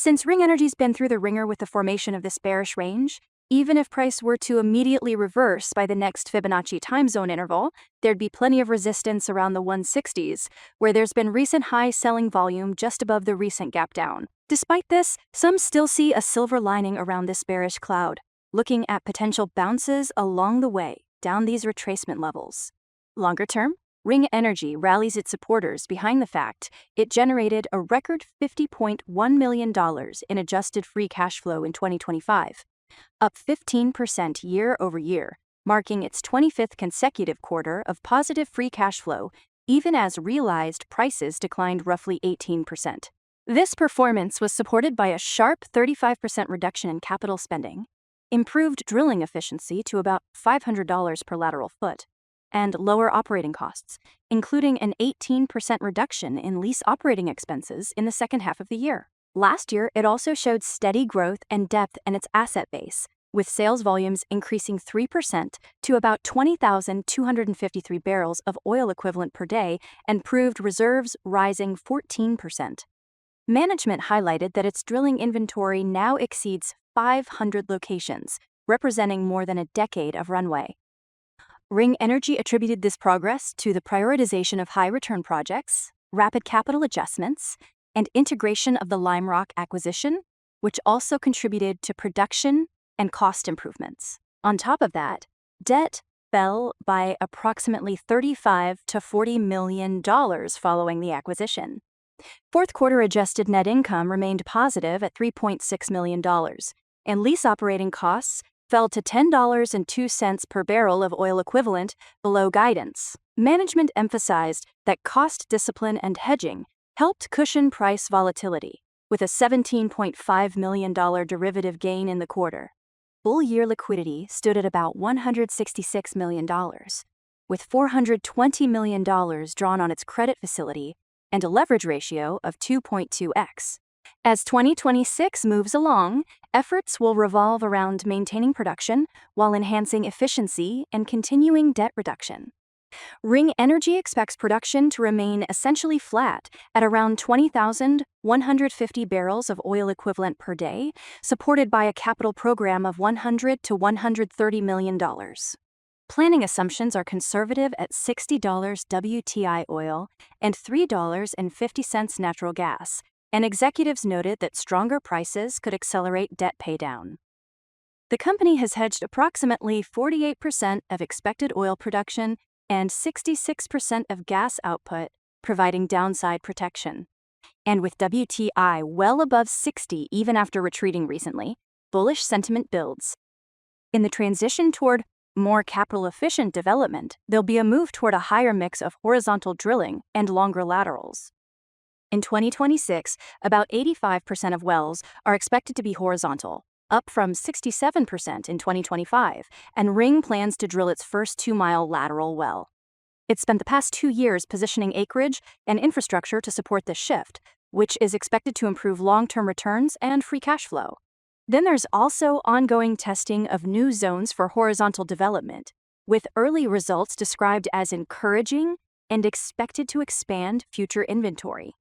Since Ring Energy's been through the ringer with the formation of this bearish range, even if price were to immediately reverse by the next Fibonacci time zone interval, there'd be plenty of resistance around the 160s, where there's been recent high selling volume just above the recent gap down. Despite this, some still see a silver lining around this bearish cloud, looking at potential bounces along the way down these retracement levels. Longer term, Ring Energy rallies its supporters behind the fact it generated a record $50.1 million in adjusted free cash flow in 2025, up 15% year over year, marking its 25th consecutive quarter of positive free cash flow, even as realized prices declined roughly 18%. This performance was supported by a sharp 35% reduction in capital spending, improved drilling efficiency to about $500 per lateral foot, and lower operating costs, including an 18% reduction in lease operating expenses in the second half of the year. Last year, it also showed steady growth and depth in its asset base, with sales volumes increasing 3% to about 20,253 barrels of oil equivalent per day and proved reserves rising 14%. Management highlighted that its drilling inventory now exceeds 500 locations, representing more than a decade of runway. Ring Energy attributed this progress to the prioritization of high-return projects, rapid capital adjustments, and integration of the Lime Rock acquisition, which also contributed to production and cost improvements. On top of that, debt fell by approximately $35 to $40 million following the acquisition. Fourth quarter adjusted net income remained positive at $3.6 million, and lease operating costs fell to $10.02 per barrel of oil equivalent, below guidance. Management emphasized that cost discipline and hedging helped cushion price volatility, with a $17.5 million derivative gain in the quarter. Full-year liquidity stood at about $166 million, with $420 million drawn on its credit facility and a leverage ratio of 2.2x. As 2026 moves along, efforts will revolve around maintaining production while enhancing efficiency and continuing debt reduction. Ring Energy expects production to remain essentially flat at around 20,150 barrels of oil equivalent per day, supported by a capital program of $100 to $130 million. Planning assumptions are conservative at $60 WTI oil and $3.50 natural gas, and executives noted that stronger prices could accelerate debt paydown. The company has hedged approximately 48% of expected oil production and 66% of gas output, providing downside protection. And with WTI well above 60 even after retreating recently, bullish sentiment builds. In the transition toward more capital-efficient development, there'll be a move toward a higher mix of horizontal drilling and longer laterals. In 2026, about 85% of wells are expected to be horizontal, up from 67% in 2025, and Ring plans to drill its first 2-mile lateral well. It spent the past 2 years positioning acreage and infrastructure to support this shift, which is expected to improve long-term returns and free cash flow. Then there's also ongoing testing of new zones for horizontal development, with early results described as encouraging and expected to expand future inventory.